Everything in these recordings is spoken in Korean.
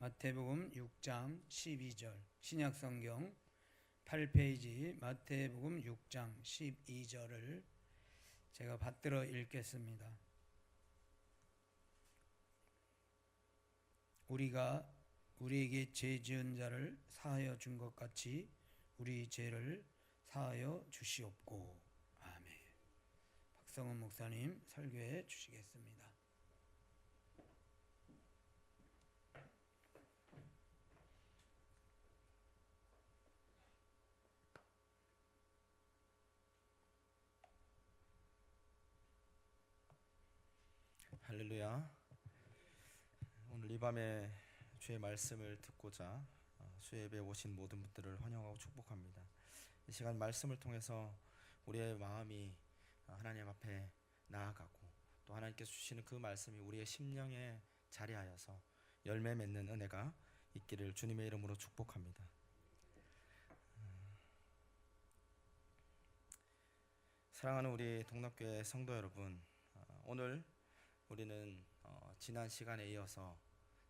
마태복음 6장 12절 신약성경 8페이지 마태복음 6장 12절을 제가 받들어 읽겠습니다. 우리가 우리에게 죄 지은 자를 사하여 준 것 같이 우리 죄를 사하여 주시옵고. 아멘. 박성은 목사님 설교해 주시겠습니다. 할렐루야. 오늘 이 밤에 주의 말씀을 듣고자 수예배에 오신 모든 분들을 환영하고 축복합니다. 이 시간 말씀을 통해서 우리의 마음이 하나님 앞에 나아가고 또 하나님께서 주시는 그 말씀이 우리의 심령에 자리하여서 열매 맺는 은혜가 있기를 주님의 이름으로 축복합니다. 사랑하는 우리 동락교회 성도 여러분, 오늘 우리는 지난 시간에 이어서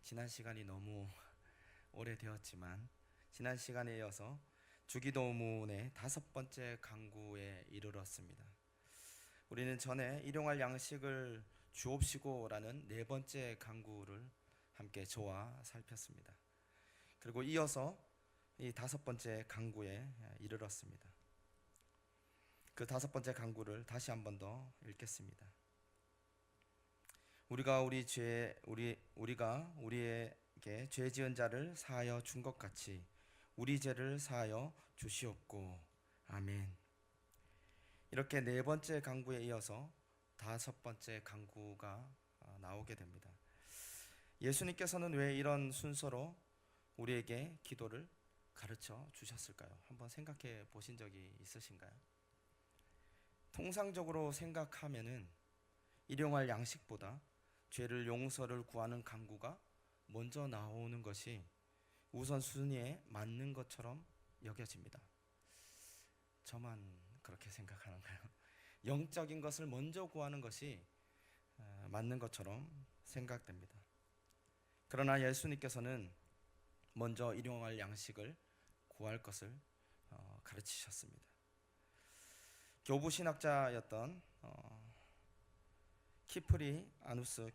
지난 시간이 너무 오래되었지만 지난 시간에 이어서 주기도문의 5번째 강구에 이르렀습니다. 우리는 전에 일용할 양식을 주옵시고라는 4번째 강구를 함께 저와 살폈습니다. 그리고 이어서 이 5번째 강구에 이르렀습니다. 그 5번째 강구를 다시 한 번 더 읽겠습니다. 우리가 우리에게 죄 지은 자를 사하여 준 것 같이 우리 죄를 사하여 주시옵고. 아멘. 이렇게 4번째 강구에 이어서 5번째 강구가 나오게 됩니다. 예수님께서는 왜 이런 순서로 우리에게 기도를 가르쳐 주셨을까요? 한번 생각해 보신 적이 있으신가요? 통상적으로 생각하면은 일용할 양식보다 죄를 용서를 구하는 강구가 먼저 나오는 것이 우선순위에 맞는 것처럼 여겨집니다. 저만 그렇게 생각하는가요? 영적인 것을 먼저 구하는 것이 맞는 것처럼 생각됩니다. 그러나 예수님께서는 먼저 일용할 양식을 구할 것을 가르치셨습니다. 교부신학자였던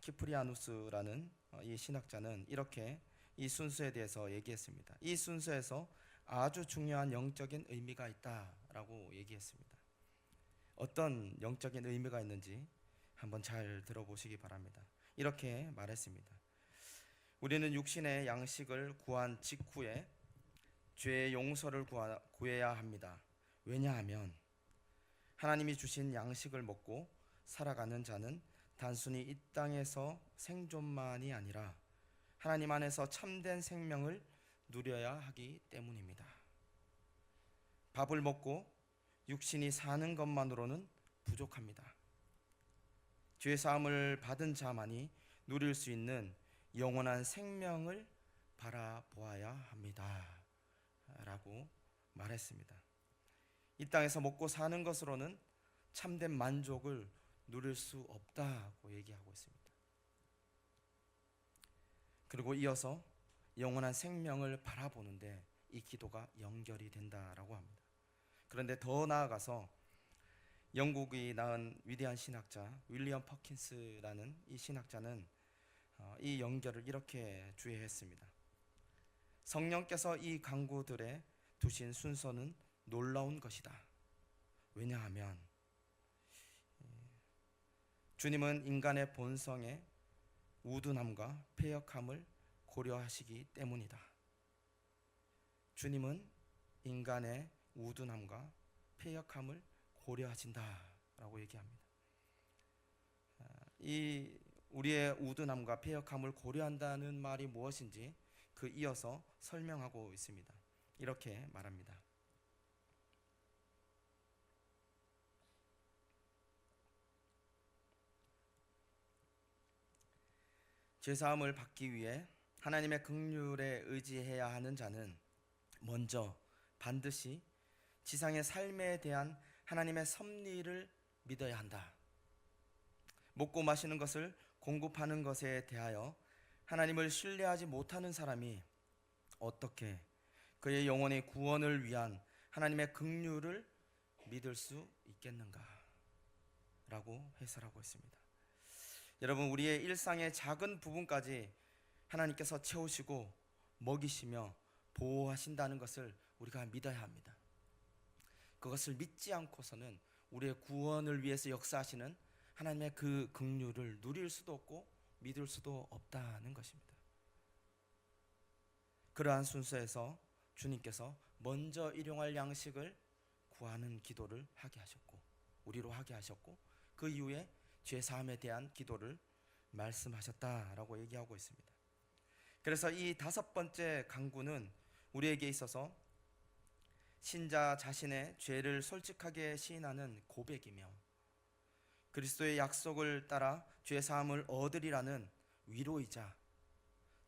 키프리아누스라는 이 신학자는 이렇게 이 순서에 대해서 얘기했습니다. 이 순서에서 아주 중요한 영적인 의미가 있다라고 얘기했습니다. 어떤 영적인 의미가 있는지 한번 잘 들어보시기 바랍니다. 이렇게 말했습니다. 우리는 육신의 양식을 구한 직후에 죄의 용서를 구해야 합니다. 왜냐하면 하나님이 주신 양식을 먹고 살아가는 자는 단순히 이 땅에서 생존만이 아니라 하나님 안에서 참된 생명을 누려야 하기 때문입니다. 밥을 먹고 육신이 사는 것만으로는 부족합니다. 죄 사함을 받은 자만이 누릴 수 있는 영원한 생명을 바라보아야 합니다. 라고 말했습니다. 이 땅에서 먹고 사는 것으로는 참된 만족을 누릴 수 없다고 얘기하고 있습니다. 그리고 이어서 영원한 생명을 바라보는데 이 기도가 연결이 된다라고 합니다. 그런데 더 나아가서 영국이 낳은 위대한 신학자 윌리엄 퍼킨스라는 이 신학자는 이 연결을 이렇게 주의했습니다. 성령께서 이 강구들에 두신 순서는 놀라운 것이다. 왜냐하면 주님은 인간의 본성의 우둔함과 패역함을 고려하시기 때문이다. 주님은 인간의 우둔함과 패역함을 고려하신다라고 얘기합니다. 이 우리의 우둔함과 패역함을 고려한다는 말이 무엇인지 그 이어서 설명하고 있습니다. 이렇게 말합니다. 죄사함을 받기 위해 하나님의 긍휼에 의지해야 하는 자는 먼저 반드시 지상의 삶에 대한 하나님의 섭리를 믿어야 한다. 먹고 마시는 것을 공급하는 것에 대하여 하나님을 신뢰하지 못하는 사람이 어떻게 그의 영혼의 구원을 위한 하나님의 긍휼을 믿을 수 있겠는가? 라고 해설하고 있습니다. 여러분, 우리의 일상의 작은 부분까지 하나님께서 채우시고 먹이시며 보호하신다는 것을 우리가 믿어야 합니다. 그것을 믿지 않고서는 우리의 구원을 위해서 역사하시는 하나님의 그 긍휼을 누릴 수도 없고 믿을 수도 없다는 것입니다. 그러한 순서에서 주님께서 먼저 일용할 양식을 구하는 기도를 하게 하셨고, 우리로 하게 하셨고, 그 이후에 죄사함에 대한 기도를 말씀하셨다라고 얘기하고 있습니다. 그래서 이 5번째 강구는 우리에게 있어서 신자 자신의 죄를 솔직하게 시인하는 고백이며, 그리스도의 약속을 따라 죄사함을 얻으리라는 위로이자,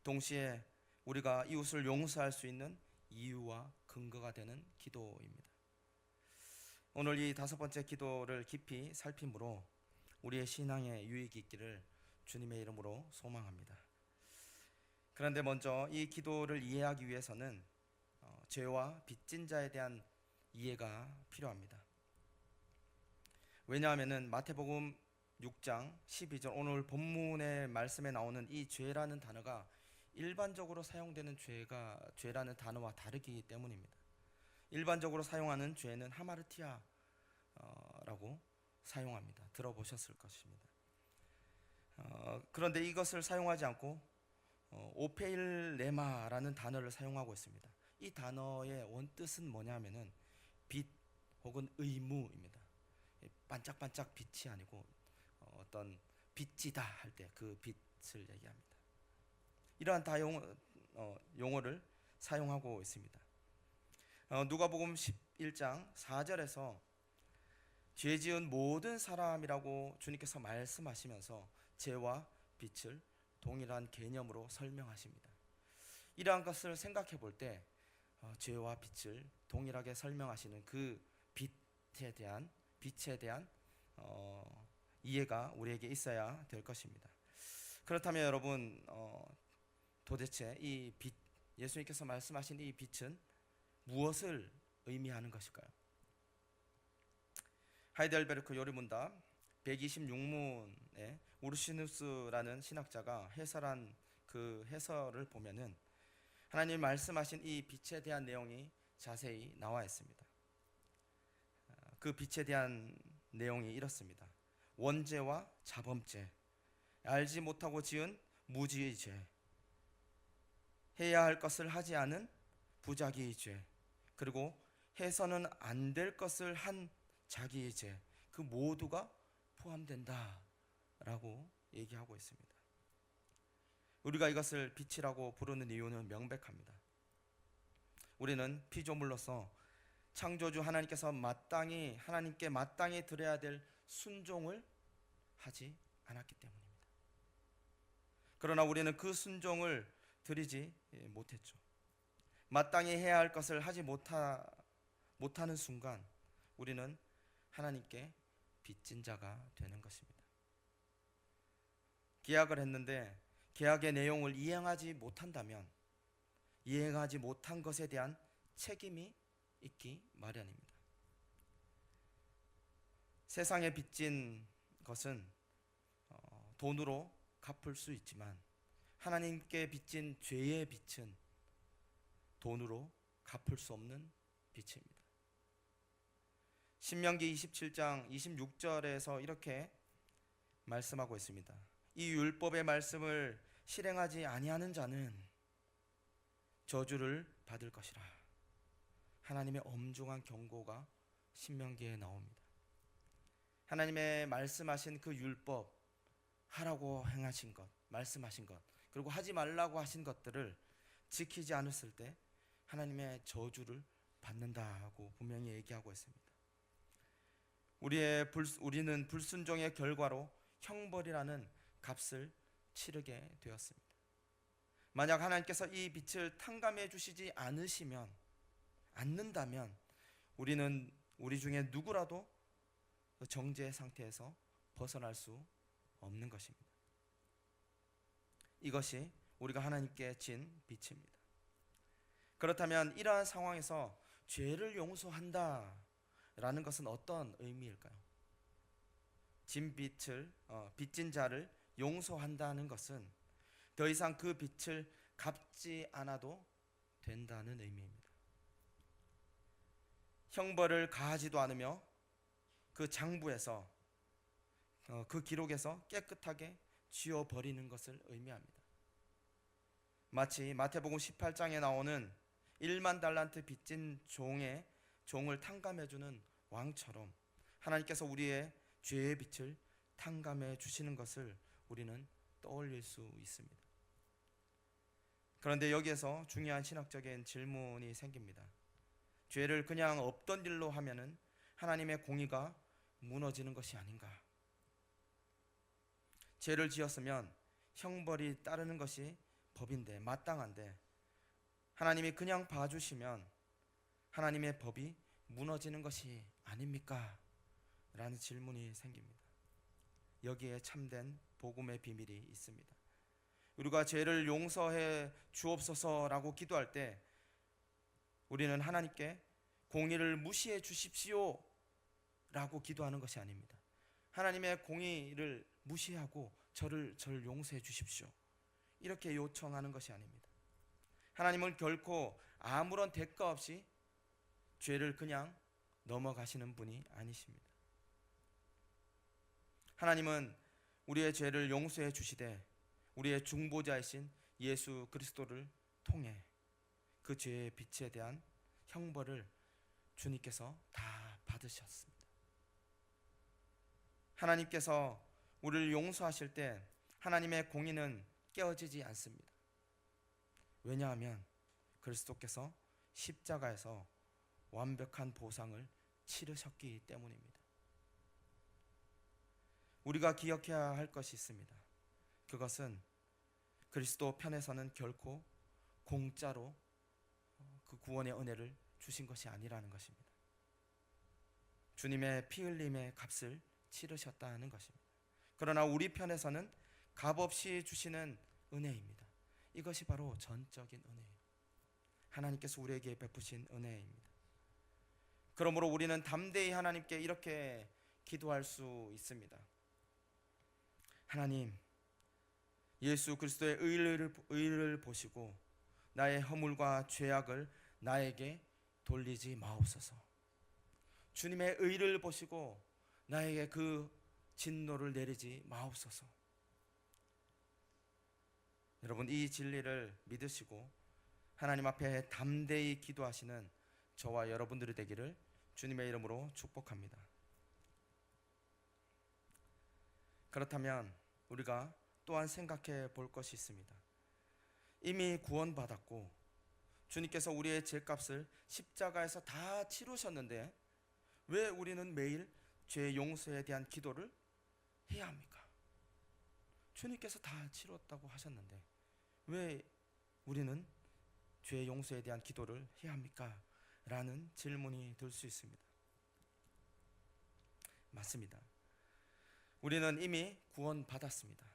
동시에 우리가 이웃을 용서할 수 있는 이유와 근거가 되는 기도입니다. 오늘 이 5번째 기도를 깊이 살핌으로 우리의 신앙에 유익이 있기를 주님의 이름으로 소망합니다. 그런데 먼저 이 기도를 이해하기 위해서는 죄와 빚진 자에 대한 이해가 필요합니다. 왜냐하면 마태복음 6장 12절 오늘 본문의 말씀에 나오는 이 죄라는 단어가 일반적으로 사용되는 죄라는 단어와 다르기 때문입니다. 일반적으로 사용하는 죄는 하마르티아라고 사용합니다. 들어보셨을 것입니다. 그런데 이것을 사용하지 않고 오페일레마라는 단어를 사용하고 있습니다. 이 단어의 원뜻은 뭐냐면은 빚 혹은 의무입니다. 반짝반짝 빛이 아니고 어떤 빚지다 할 때 그 빚을 얘기합니다. 이러한 용어를 사용하고 있습니다. 누가복음 11장 4절에서 죄 지은 모든 사람이라고 주님께서 말씀하시면서 죄와 빚을 동일한 개념으로 설명하십니다. 이러한 것을 생각해 볼 때 죄와 빚을 동일하게 설명하시는 그 빚에 대한 이해가 우리에게 있어야 될 것입니다. 그렇다면 여러분, 도대체 이 빚, 예수님께서 말씀하신 이 빚은 무엇을 의미하는 것일까요? 하이델베르크 요리문답 126문에 우르시누스라는 신학자가 해설한 그 해설을 보면은 하나님 말씀하신 이 빛에 대한 내용이 자세히 나와 있습니다. 그 빛에 대한 내용이 이렇습니다. 원죄와 자범죄, 알지 못하고 지은 무지의 죄, 해야 할 것을 하지 않은 부자기의 죄, 그리고 해서는 안 될 것을 한 자기의 죄, 그 모두가 포함된다라고 얘기하고 있습니다. 우리가 이것을 빛이라고 부르는 이유는 명백합니다. 우리는 피조물로서 창조주 하나님께서 하나님께 마땅히 드려야 될 순종을 하지 않았기 때문입니다. 그러나 우리는 그 순종을 드리지 못했죠. 마땅히 해야 할 것을 하지 못하는 순간 우리는 하나님께 빚진 자가 되는 것입니다. 계약을 했는데 계약의 내용을 이행하지 못한다면 이행하지 못한 것에 대한 책임이 있기 마련입니다. 세상에 빚진 것은 돈으로 갚을 수 있지만 하나님께 빚진 죄의 빚은 돈으로 갚을 수 없는 빚입니다. 신명기 27장 26절에서 이렇게 말씀하고 있습니다. 이 율법의 말씀을 실행하지 아니하는 자는 저주를 받을 것이라. 하나님의 엄중한 경고가 신명기에 나옵니다. 하나님의 말씀하신 그 율법, 하라고 행하신 것, 말씀하신 것, 그리고 하지 말라고 하신 것들을 지키지 않았을 때 하나님의 저주를 받는다고 분명히 얘기하고 있습니다. 우리는 불순종의 결과로 형벌이라는 값을 치르게 되었습니다. 만약 하나님께서 이 빛을 탕감해 주시지 않는다면 우리 중에 누구라도 정죄 상태에서 벗어날 수 없는 것입니다. 이것이 우리가 하나님께 진 빚입니다. 그렇다면 이러한 상황에서 죄를 용서한다라는 것은 어떤 의미일까요? 빚진 자를 용서한다는 것은 더 이상 그 빚을 갚지 않아도 된다는 의미입니다. 형벌을 가하지도 않으며 그 장부에서 그 기록에서 깨끗하게 지워버리는 것을 의미합니다. 마치 마태복음 18장에 나오는 1만 달란트 빚진 종을 탕감해주는 왕처럼 하나님께서 우리의 죄의 빚을 탕감해 주시는 것을 우리는 떠올릴 수 있습니다. 그런데 여기에서 중요한 신학적인 질문이 생깁니다. 죄를 그냥 없던 일로 하면은 하나님의 공의가 무너지는 것이 아닌가? 죄를 지었으면 형벌이 따르는 것이 법인데, 마땅한데 하나님이 그냥 봐주시면 하나님의 법이 무너지는 것이 아닙니까? 라는 질문이 생깁니다. 여기에 참된 복음의 비밀이 있습니다. 우리가 죄를 용서해 주옵소서라고 기도할 때 우리는 하나님께 공의를 무시해 주십시오 라고 기도하는 것이 아닙니다. 하나님의 공의를 무시하고 저를 용서해 주십시오 이렇게 요청하는 것이 아닙니다. 하나님은 결코 아무런 대가 없이 죄를 그냥 넘어가시는 분이 아니십니다. 하나님은 우리의 죄를 용서해 주시되 우리의 중보자이신 예수 그리스도를 통해 그 죄의 빚에 대한 형벌을 주님께서 다 받으셨습니다. 하나님께서 우리를 용서하실 때 하나님의 공의는 깨어지지 않습니다. 왜냐하면 그리스도께서 십자가에서 완벽한 보상을 치르셨기 때문입니다. 우리가 기억해야 할 것이 있습니다. 그것은 그리스도 편에서는 결코 공짜로 그 구원의 은혜를 주신 것이 아니라는 것입니다. 주님의 피 흘림의 값을 치르셨다는 것입니다. 그러나 우리 편에서는 값없이 주시는 은혜입니다. 이것이 바로 전적인 은혜예요. 하나님께서 우리에게 베푸신 은혜입니다. 그러므로 우리는 담대히 하나님께 이렇게 기도할 수 있습니다. 하나님, 예수 그리스도의 의를 보시고 나의 허물과 죄악을 나에게 돌리지 마옵소서. 주님의 의를 보시고 나에게 그 진노를 내리지 마옵소서. 여러분, 이 진리를 믿으시고 하나님 앞에 담대히 기도하시는 저와 여러분들이 되기를 주님의 이름으로 축복합니다. 그렇다면 우리가 또한 생각해 볼 것이 있습니다. 이미 구원받았고 주님께서 우리의 죄값을 십자가에서 다 치르셨는데 왜 우리는 매일 죄 용서에 대한 기도를 해야 합니까? 주님께서 다 치렀다고 하셨는데 왜 우리는 죄 용서에 대한 기도를 해야 합니까? 라는 질문이 들 수 있습니다. 맞습니다. 우리는 이미 구원받았습니다.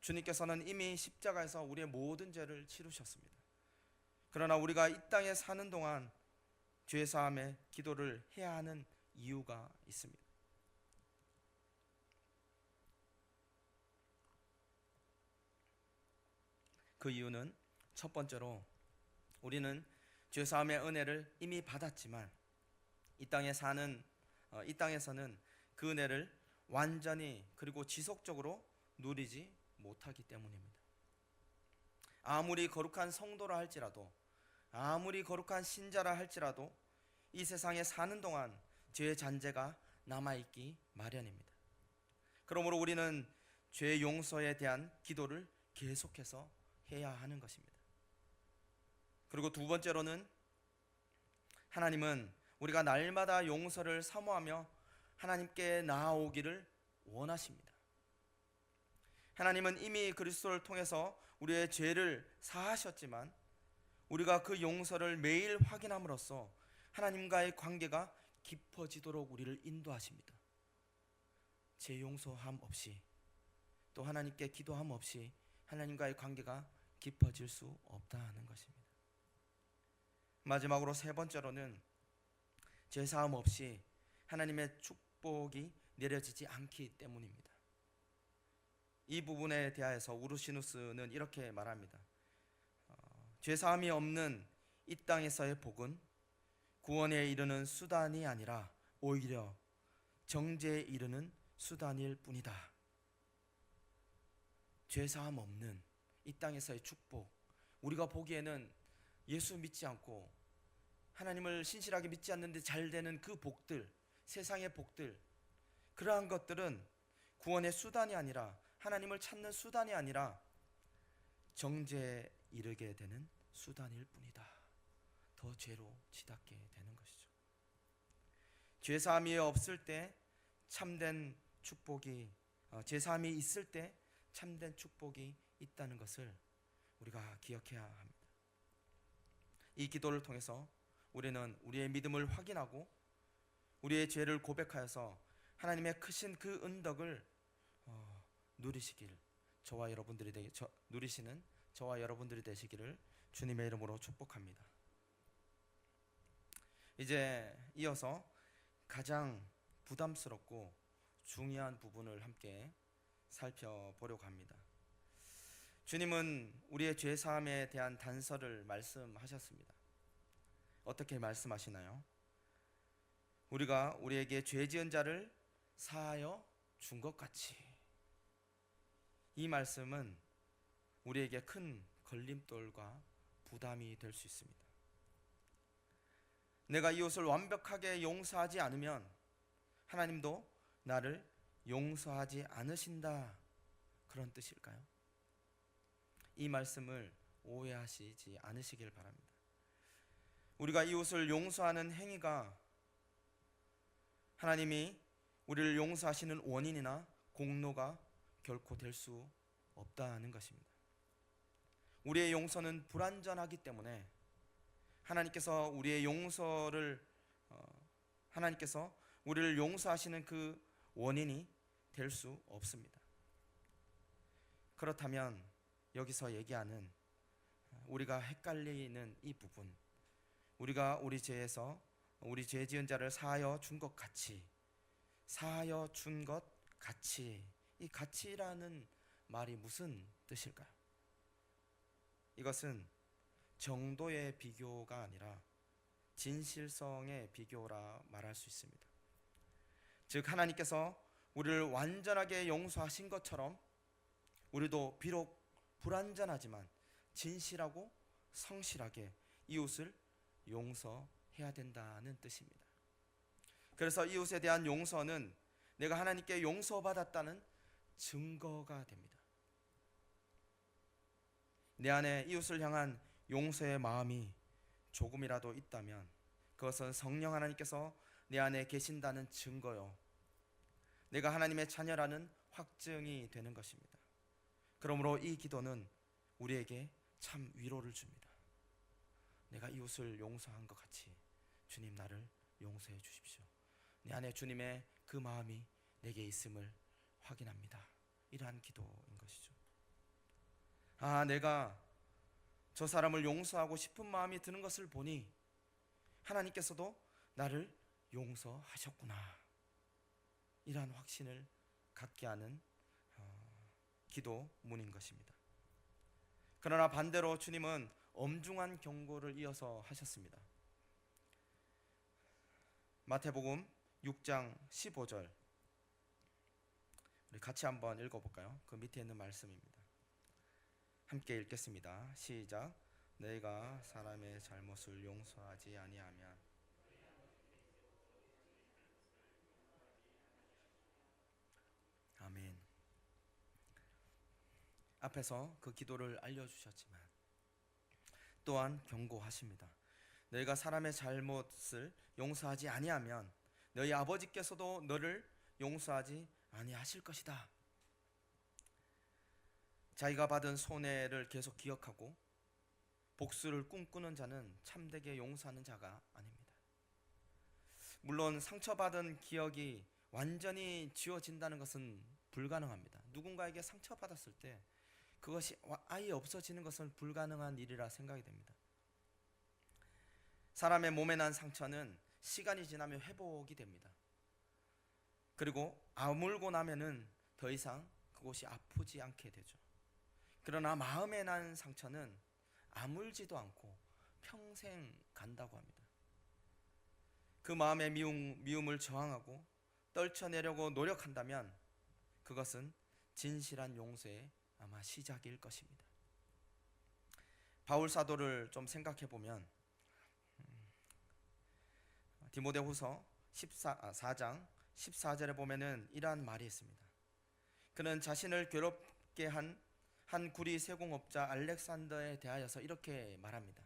주님께서는 이미 십자가에서 우리의 모든 죄를 치르셨습니다. 그러나 우리가 이 땅에 사는 동안 죄사함의 기도를 해야 하는 이유가 있습니다. 그 이유는 첫 번째로 우리는 죄사함의 은혜를 이미 받았지만 이 땅에서는 그 은혜를 완전히 그리고 지속적으로 누리지 못하기 때문입니다. 아무리 거룩한 성도라 할지라도 아무리 거룩한 신자라 할지라도 이 세상에 사는 동안 죄의 잔재가 남아있기 마련입니다. 그러므로 우리는 죄 용서에 대한 기도를 계속해서 해야 하는 것입니다. 그리고 두 번째로는 하나님은 우리가 날마다 용서를 사모하며 하나님께 나아오기를 원하십니다. 하나님은 이미 그리스도를 통해서 우리의 죄를 사하셨지만 우리가 그 용서를 매일 확인함으로써 하나님과의 관계가 깊어지도록 우리를 인도하십니다. 죄 용서함 없이 또 하나님께 기도함 없이 하나님과의 관계가 깊어질 수 없다는 것입니다. 마지막으로 세 번째로는 죄사함 없이 하나님의 축복이 내려지지 않기 때문입니다. 이 부분에 대하여서 우르시누스는 이렇게 말합니다. 죄사함이 없는 이 땅에서의 복은 구원에 이르는 수단이 아니라 오히려 정죄에 이르는 수단일 뿐이다. 죄사함 없는 이 땅에서의 축복, 우리가 보기에는 예수 믿지 않고 하나님을 신실하게 믿지 않는데 잘 되는 그 복들, 세상의 복들, 그러한 것들은 구원의 수단이 아니라, 하나님을 찾는 수단이 아니라 정죄에 이르게 되는 수단일 뿐이다. 더 죄로 치닫게 되는 것이죠. 죄사함이 없을 때 참된 축복이, 죄사함이 있을 때 참된 축복이 있다는 것을 우리가 기억해야 합니다. 이 기도를 통해서 우리는 우리의 믿음을 확인하고 우리의 죄를 고백하여서 하나님의 크신 그 은덕을 누리시길, 누리시는 저와 여러분들이 되시기를 주님의 이름으로 축복합니다. 이제 이어서 가장 부담스럽고 중요한 부분을 함께 살펴보려고 합니다. 주님은 우리의 죄사함에 대한 단서를 말씀하셨습니다. 어떻게 말씀하시나요? 우리가 우리에게 죄 지은 자를 사하여 준 것 같이. 이 말씀은 우리에게 큰 걸림돌과 부담이 될 수 있습니다. 내가 이웃을 완벽하게 용서하지 않으면 하나님도 나를 용서하지 않으신다, 그런 뜻일까요? 이 말씀을 오해하시지 않으시길 바랍니다. 우리가 이웃을 용서하는 행위가 하나님이 우리를 용서하시는 원인이나 공로가 결코 될 수 없다는 것입니다. 우리의 용서는 불완전하기 때문에 하나님께서 우리를 용서하시는 그 원인이 될 수 없습니다. 그렇다면 여기서 얘기하는 우리가 헷갈리는 이 부분, 우리가 우리 죄에서 우리 죄 지은 자를 사하여 준 것 같이, 사하여 준 것 같이, 이 같이라는 말이 무슨 뜻일까요? 이것은 정도의 비교가 아니라 진실성의 비교라 말할 수 있습니다. 즉 하나님께서 우리를 완전하게 용서하신 것처럼 우리도 비록 불완전하지만 진실하고 성실하게 이웃을 용서해야 된다는 뜻입니다. 그래서 이웃에 대한 용서는 내가 하나님께 용서받았다는 증거가 됩니다. 내 안에 이웃을 향한 용서의 마음이 조금이라도 있다면 그것은 성령 하나님께서 내 안에 계신다는 증거요, 내가 하나님의 자녀라는 확증이 되는 것입니다. 그러므로 이 기도는 우리에게 참 위로를 줍니다. 내가 이웃을 용서한 것 같이 주님 나를 용서해 주십시오. 내 안에 주님의 그 마음이 내게 있음을 확인합니다. 이러한 기도인 것이죠. 내가 저 사람을 용서하고 싶은 마음이 드는 것을 보니 하나님께서도 나를 용서하셨구나, 이러한 확신을 갖게 하는 기도문인 것입니다. 그러나 반대로 주님은 엄중한 경고를 이어서 하셨습니다. 마태복음 6장 15절, 우리 같이 한번 읽어볼까요? 그 밑에 있는 말씀입니다. 함께 읽겠습니다. 시작. 너희가 사람의 잘못을 용서하지 아니하면 아멘. 앞에서 그 기도를 알려주셨지만 또한 경고하십니다. 너희가 사람의 잘못을 용서하지 아니하면 너희 아버지께서도 너를 용서하지 아니하실 것이다. 자기가 받은 손해를 계속 기억하고 복수를 꿈꾸는 자는 참되게 용서하는 자가 아닙니다. 물론 상처받은 기억이 완전히 지워진다는 것은 불가능합니다. 누군가에게 상처받았을 때 그것이 아예 없어지는 것은 불가능한 일이라 생각이 됩니다. 사람의 몸에 난 상처는 시간이 지나면 회복이 됩니다. 그리고 아물고 나면은 더 이상 그곳이 아프지 않게 되죠. 그러나 마음에 난 상처는 아물지도 않고 평생 간다고 합니다. 그 마음의 미움을 저항하고 떨쳐내려고 노력한다면 그것은 진실한 용서의 아마 시작일 것입니다. 바울 사도를 좀 생각해 보면 디모데후서 4장 14절에 보면은 이러한 말이 있습니다. 그는 자신을 괴롭게 한 구리 세공업자 알렉산더에 대하여서 이렇게 말합니다.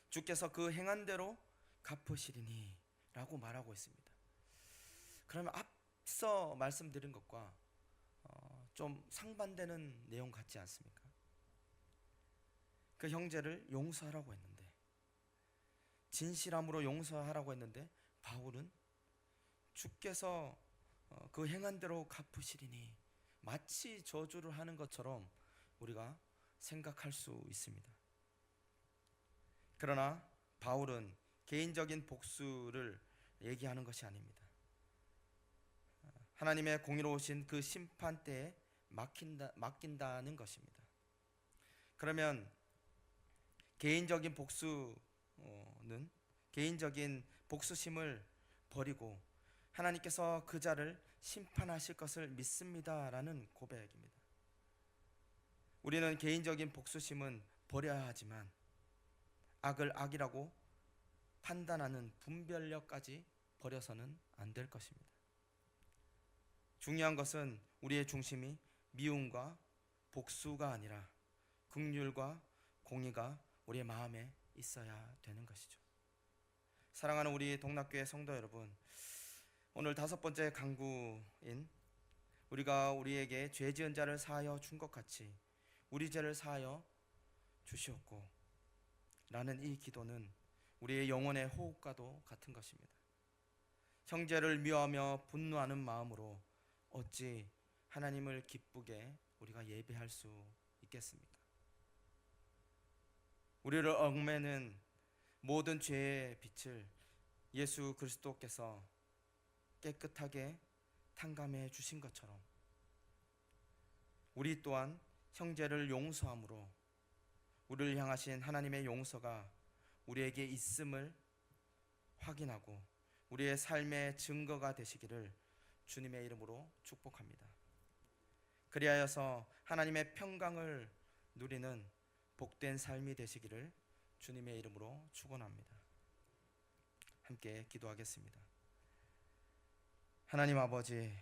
주께서 그 행한 대로 갚으시리니 라고 말하고 있습니다. 그러면 앞서 말씀드린 것과 좀 상반되는 내용 같지 않습니까? 그 형제를 용서하라고 했는데, 진실함으로 용서하라고 했는데 바울은 주께서 그 행한 대로 갚으시리니 마치 저주를 하는 것처럼 우리가 생각할 수 있습니다. 그러나 바울은 개인적인 복수를 얘기하는 것이 아닙니다. 하나님의 공의로우신 그 심판대에 맡긴다는 것입니다. 그러면 개인적인 복수심을 버리고 하나님께서 그 자를 심판하실 것을 믿습니다라는 고백입니다. 우리는 개인적인 복수심은 버려야 하지만 악을 악이라고 판단하는 분별력까지 버려서는 안 될 것입니다. 중요한 것은 우리의 중심이 미움과 복수가 아니라 긍휼과 공의가 우리의 마음에 있어야 되는 것이죠. 사랑하는 우리 동락교회 성도 여러분, 오늘 5번째 강구인 우리가 우리에게 죄 지은 자를 사하여 준 것 같이 우리 죄를 사하여 주시옵고 라는 이 기도는 우리의 영혼의 호흡과도 같은 것입니다. 형제를 미워하며 분노하는 마음으로 어찌 하나님을 기쁘게 우리가 예배할 수 있겠습니까? 우리를 얽매는 모든 죄의 빛을 예수 그리스도께서 깨끗하게 탕감해 주신 것처럼 우리 또한 형제를 용서함으로 우리를 향하신 하나님의 용서가 우리에게 있음을 확인하고 우리의 삶의 증거가 되시기를 주님의 이름으로 축복합니다. 그리하여서 하나님의 평강을 누리는 복된 삶이 되시기를 주님의 이름으로 축원합니다. 함께 기도하겠습니다. 하나님 아버지,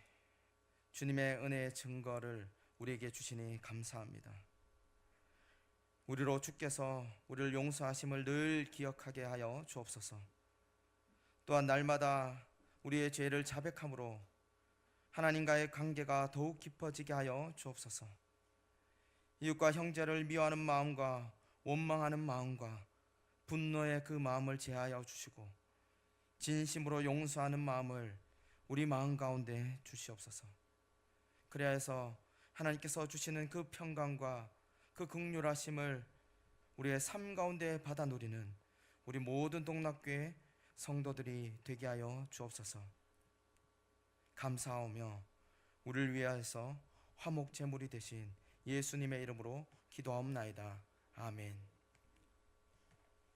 주님의 은혜의 증거를 우리에게 주시니 감사합니다. 우리로 주께서 우리를 용서하심을 늘 기억하게 하여 주옵소서. 또한 날마다 우리의 죄를 자백함으로 하나님과의 관계가 더욱 깊어지게 하여 주옵소서. 이웃과 형제를 미워하는 마음과 원망하는 마음과 분노의 그 마음을 제하여 주시고 진심으로 용서하는 마음을 우리 마음 가운데 주시옵소서. 그리하여서 하나님께서 주시는 그 평강과 그 긍휼하심을 우리의 삶 가운데 받아 누리는 우리 모든 동락교회 성도들이 되게 하여 주옵소서. 감사하며 우리를 위하여서 화목 제물이 되신 예수님의 이름으로 기도하옵나이다. 아멘.